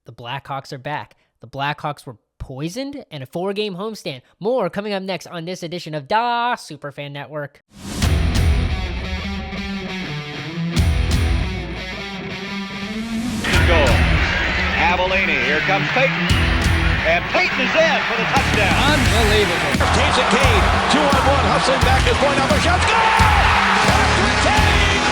the Blackhawks are back. The Blackhawks were poisoned and a 4-game homestand. More coming up next on this edition of Da Superfan Network. Goal. Avellini, here comes Peyton. And Peyton is in for the touchdown. Unbelievable. Takes it, Cade. 2-on-1. Hustling back his point. Up a shot. Score! Shot retained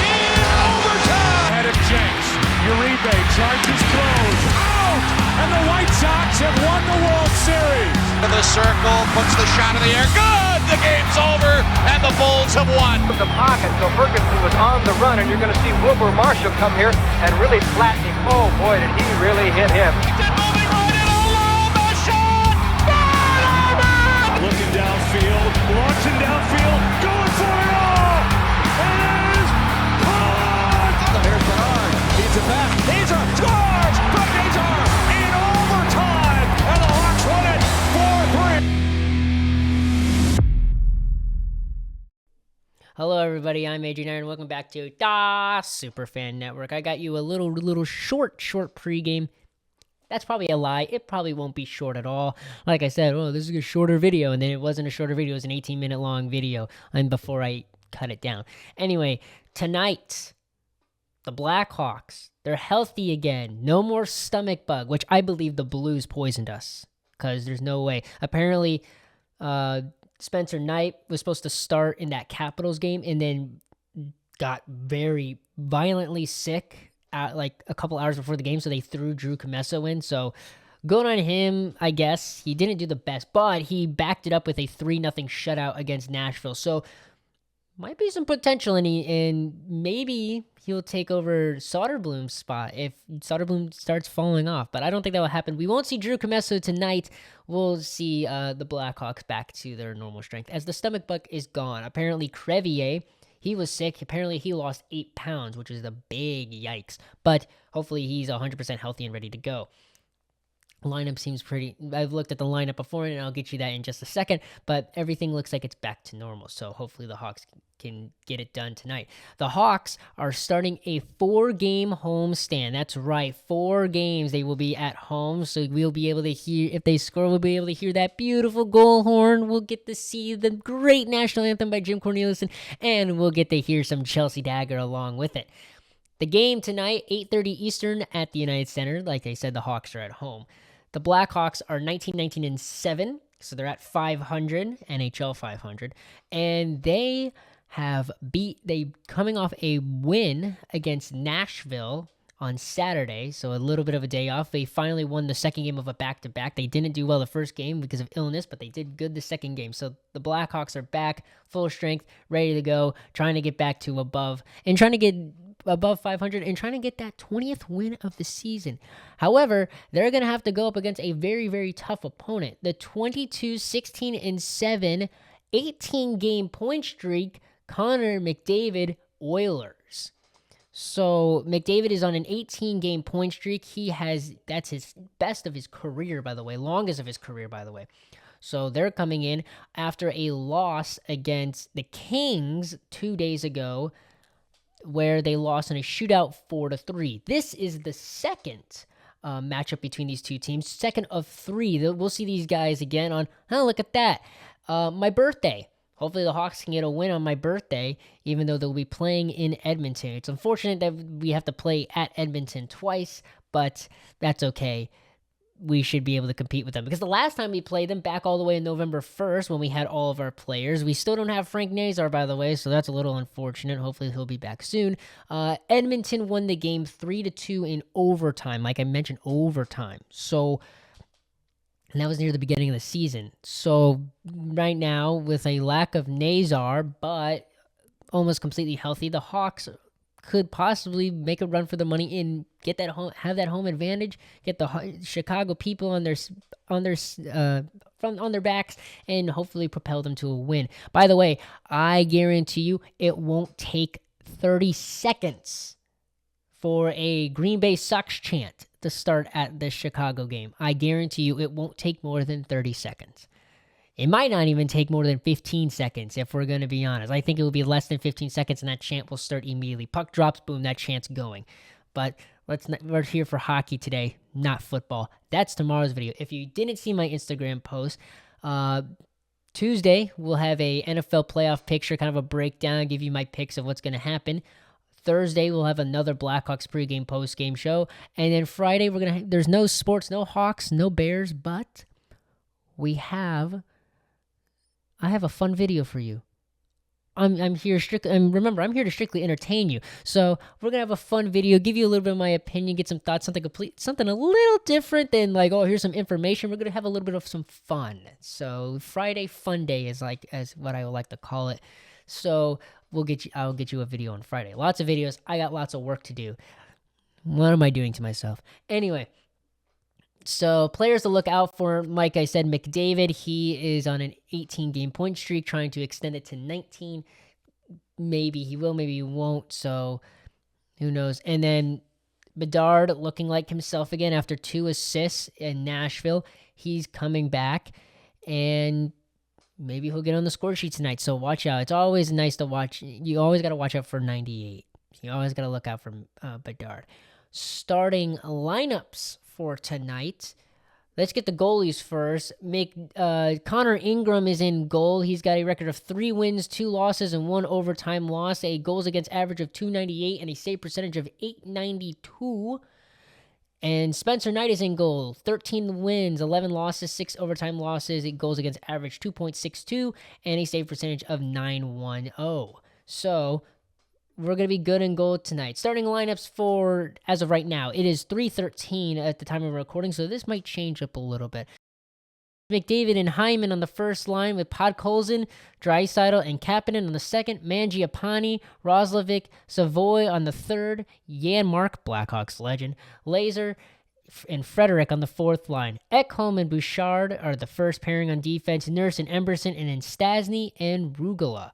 in overtime. Ahead of Jenks. Uribe charges throws. Out! And the White Sox have won the World Series. To the circle. Puts the shot in the air. Good! The game's over. And the Bulls have won. The pocket, so Ferguson was on the run, and you're going to see Wilbur Marshall come here and really flatten him. Oh, boy, did he really hit him. Looking downfield, launching downfield, going for it all! And it is caught! Here's Bernard. Feeds it back. Hazer scores! Brock Hazer in overtime! And the Hawks won it 4-3. Hello, everybody. I'm Adrian Aaron. Welcome back to Da Superfan Network. I got you a little short pregame. That's probably a lie. It probably won't be short at all. Like I said, oh, this is a shorter video, and then it wasn't a shorter video. It was an 18-minute long video, and before I cut it down. Anyway, tonight, the Blackhawks, they're healthy again. No more stomach bug, which I believe the Blues poisoned us, because there's no way. Apparently, Spencer Knight was supposed to start in that Capitals game, and then got very violently sick like a couple hours before the game, so they threw Drew Commesso in. So good on him, I guess. He didn't do the best, but he backed it up with a 3-0 shutout against Nashville. So might be some potential, and maybe he'll take over Soderblom's spot if Soderblom starts falling off. But I don't think that will happen. We won't see Drew Commesso tonight. We'll see the Blackhawks back to their normal strength as the stomach bug is gone. Apparently, Crevier, he was sick. Apparently, he lost 8 pounds, which is a big yikes. But hopefully, he's 100% healthy and ready to go. Lineup seems pretty... I've looked at the lineup before, and I'll get you that in just a second. But everything looks like it's back to normal. So hopefully, the Hawks can get it done tonight. The Hawks are starting a 4-game homestand. That's right, 4 games they will be at home. So we'll be able to hear... If they score, we'll be able to hear that beautiful goal horn. We'll get to see the great national anthem by Jim Cornelison. And we'll get to hear some Chelsea Dagger along with it. The game tonight, 8:30 Eastern at the United Center. Like I said, the Hawks are at home. The Blackhawks are 19-19-7, so they're at 500, NHL 500, and they coming off a win against Nashville on Saturday, so a little bit of a day off. They finally won the second game of a back-to-back. They didn't do well the first game because of illness, but they did good the second game. So the Blackhawks are back, full strength, ready to go, trying to get back to above 500 and trying to get that 20th win of the season. However, they're going to have to go up against a very, very tough opponent. The 22-16-7, 18-game point streak, Conner McDavid Oilers. So McDavid is on an 18-game point streak. That's his best of his career, by the way, longest of his career, by the way. So they're coming in after a loss against the Kings 2 days ago, where they lost in a shootout 4-3. This is the second matchup between these two teams, second of 3. We'll see these guys again on, look at that, my birthday. Hopefully the Hawks can get a win on my birthday, even though they'll be playing in Edmonton. It's unfortunate that we have to play at Edmonton twice, but that's okay. We should be able to compete with them. Because the last time we played them, back all the way in November 1st, when we had all of our players, we still don't have Frank Nazar, by the way, so that's a little unfortunate. Hopefully he'll be back soon. Edmonton won the game 3-2 in overtime. Like I mentioned, overtime. And that was near the beginning of the season. So right now, with a lack of Nazar, but almost completely healthy, the Hawks could possibly make a run for the money and get that home, have that home advantage, get the Chicago people on their backs, and hopefully propel them to a win. By the way, I guarantee you it won't take 30 seconds for a Green Bay sucks chant to start at the Chicago game. I guarantee you it won't take more than 30 seconds. It might not even take more than 15 seconds, if we're going to be honest. I think it will be less than 15 seconds, and that chant will start immediately. Puck drops, boom, that chant's going. But We're here for hockey today, not football. That's tomorrow's video. If you didn't see my Instagram post, Tuesday we'll have a NFL playoff picture, kind of a breakdown, give you my picks of what's going to happen. Thursday we'll have another Blackhawks pregame postgame show, and then Friday there's no sports, no Hawks, no Bears, but I have a fun video for you. I'm here strictly, and remember, I'm here to strictly entertain you. So we're gonna have a fun video, give you a little bit of my opinion, get some thoughts, something a little different than like, oh, here's some information. We're gonna have a little bit of some fun. So Friday Fun Day is as what I would like to call it. So I'll get you a video on Friday. Lots of videos. I got lots of work to do. What am I doing to myself? Anyway. So players to look out for, like I said, McDavid, he is on an 18-game point streak, trying to extend it to 19. Maybe he will, maybe he won't, so who knows. And then Bedard looking like himself again after 2 assists in Nashville. He's coming back, and maybe he'll get on the score sheet tonight, so watch out. It's always nice to watch. You always got to watch out for 98. You always got to look out for Bedard. Starting lineups for tonight. Let's get the goalies first. Connor Ingram is in goal. He's got a record of 3 wins, 2 losses, and 1 overtime loss. A goals against average of .298 and a save percentage of .892. And Spencer Knight is in goal. 13 wins, 11 losses, 6 overtime losses. It goals against average .262 and a save percentage of .910. So we're going to be good in goal tonight. Starting lineups for, as of right now, it is 3:13 at the time of recording, so this might change up a little bit. McDavid and Hyman on the first line with Podkolzin, Draisaitl, and Kapanen on the second. Mangiapane, Roslovic, Savoy on the third. Janmark, Blackhawks legend, Laser, and Frederick on the fourth line. Ekholm and Bouchard are the first pairing on defense. Nurse and Emberson, and then Stasny and Rugula.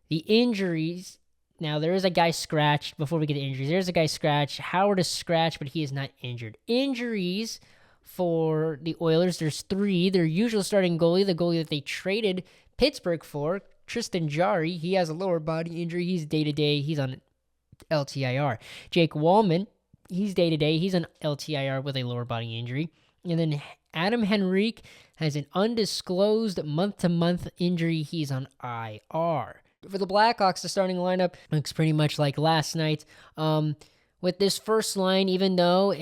The injuries. Now, there is a guy scratched. Before we get to injuries, there's a guy scratched. Howard is scratched, but he is not injured. Injuries for the Oilers, there's 3. Their usual starting goalie, the goalie that they traded Pittsburgh for, Tristan Jarry, he has a lower body injury. He's day-to-day. He's on LTIR. Jake Wallman, he's day-to-day. He's on LTIR with a lower body injury. And then Adam Henrique has an undisclosed month-to-month injury. He's on IR. For the Blackhawks, the starting lineup looks pretty much like last night. With this first line, even though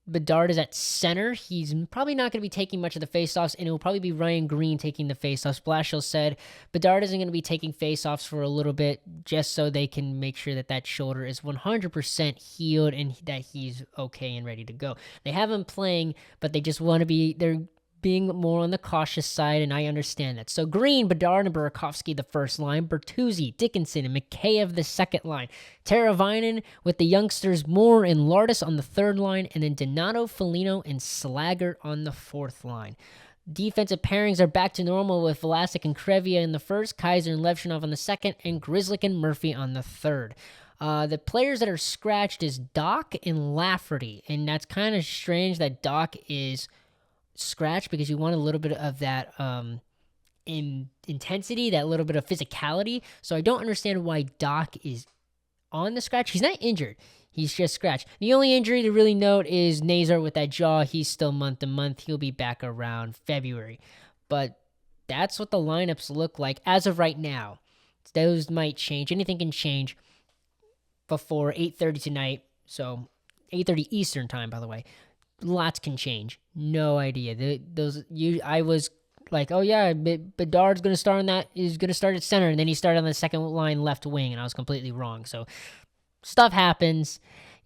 Bedard is at center, he's probably not going to be taking much of the faceoffs, and it will probably be Ryan Green taking the faceoffs. Blashill said Bedard isn't going to be taking faceoffs for a little bit, just so they can make sure that shoulder is 100% healed and that he's okay and ready to go. They have him playing, but they just want to be, they're being more on the cautious side, and I understand that. So Green, Bedard, and Burakovsky the first line, Bertuzzi, Dickinson, and Mikheyev the second line, Teravainen with the youngsters Moore and Lardis on the third line, and then Donato, Foligno, and Slaggert on the fourth line. Defensive pairings are back to normal with Vlasic and Krevia in the first, Kaiser and Levchinov on the second, and Grzelcyk and Murphy on the third. The players that are scratched is Doc and Lafferty, and that's kind of strange that Doc is scratch, because you want a little bit of that intensity, that little bit of physicality. So I don't understand why Doc is on the scratch. He's not injured. He's just scratched. The only injury to really note is Nazar with that jaw. He's still month to month. He'll be back around February. But that's what the lineups look like as of right now. Those might change. Anything can change before 8:30 tonight. So 8:30 Eastern time, by the way. Lots can change. No idea. I was like, oh yeah, Bedard's going to start on that. He's going to start at center, and then he started on the second line left wing, and I was completely wrong. So stuff happens.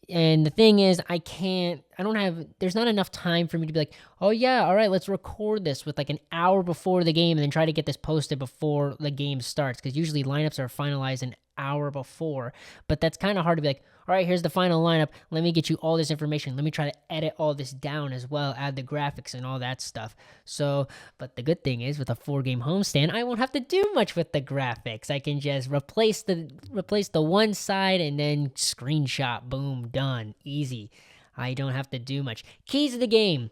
And the thing is, there's not enough time for me to be like, oh yeah, all right, let's record this with like an hour before the game and then try to get this posted before the game starts. Because usually lineups are finalized an hour before. But that's kind of hard to be like, all right, here's the final lineup. Let me get you all this information. Let me try to edit all this down as well, add the graphics and all that stuff. So, but the good thing is with a 4-game homestand, I won't have to do much with the graphics. I can just replace the one side and then screenshot. Boom, done. Easy. I don't have to do much. Keys of the game.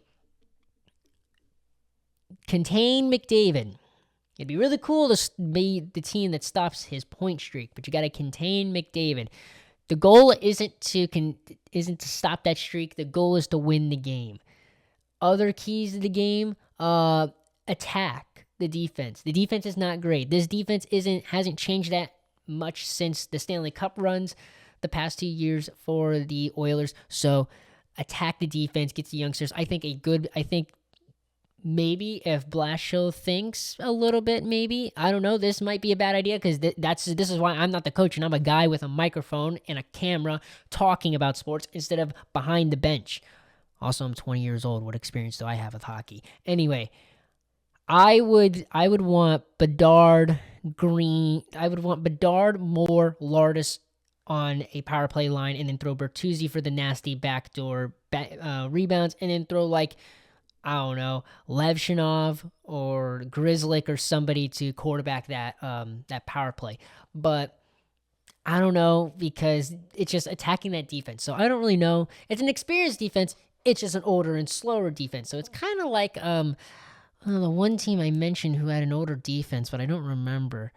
Contain McDavid. It'd be really cool to be the team that stops his point streak, but you got to contain McDavid. The goal isn't to stop that streak. The goal is to win the game. Other keys to the game, attack the defense. The defense is not great. This defense hasn't changed that much since the Stanley Cup runs the past 2 years for the Oilers. So attack the defense, get the youngsters. I think maybe if Blashill thinks a little bit, maybe, I don't know, this might be a bad idea, because this is why I'm not the coach and I'm a guy with a microphone and a camera talking about sports instead of behind the bench. Also, I'm 20 years old. What experience do I have with hockey? Anyway, I would want Bedard, Green. I would want Bedard, Moore, Lardis on a power play line, and then throw Bertuzzi for the nasty backdoor rebounds, and then throw, like, I don't know, Levshinov or Grzelcyk or somebody to quarterback that power play. But I don't know, because it's just attacking that defense. So I don't really know. It's an experienced defense. It's just an older and slower defense. So it's kind of like the one team I mentioned who had an older defense, but I don't remember.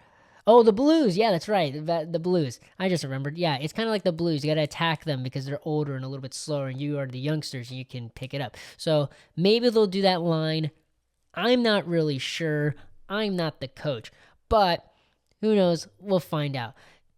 Oh, the Blues. Yeah, that's right. The Blues. I just remembered. Yeah, it's kind of like the Blues. You got to attack them because they're older and a little bit slower, and you are the youngsters, and you can pick it up. So maybe they'll do that line. I'm not really sure. I'm not the coach. But who knows? We'll find out.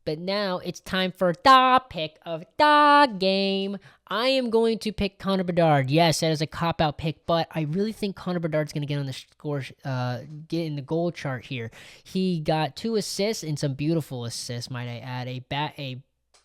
But now it's time for the pick of the game. I am going to pick Conner Bedard. Yes, that is a cop-out pick, but I really think Conner Bedard's going to get on the score, get in the goal chart here. He got 2 assists and some beautiful assists, might I add. A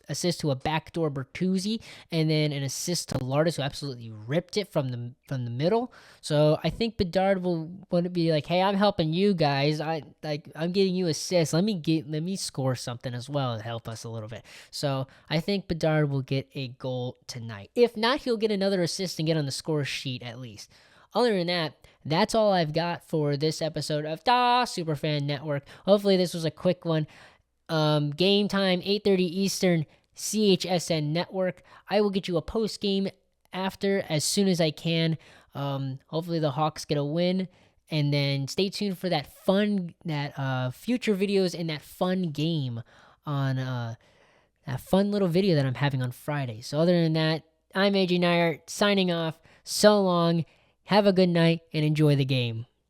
assist to a backdoor Bertuzzi, and then an assist to Lardis, who absolutely ripped it from the middle. So I think Bedard will want to be like, hey, I'm helping you guys. I'm getting you assists. Let me score something as well to help us a little bit. So I think Bedard will get a goal tonight. If not, he'll get another assist and get on the score sheet at least. Other than that, that's all I've got for this episode of the Superfan Network. Hopefully this was a quick one. Game time, 8:30 Eastern, CHSN Network. I will get you a post game after as soon as I can. Hopefully the Hawks get a win, and then stay tuned for that future videos and that fun game on that fun little video that I'm having on Friday. So other than that, I'm AJ Nair signing off. So long. Have a good night and enjoy the game.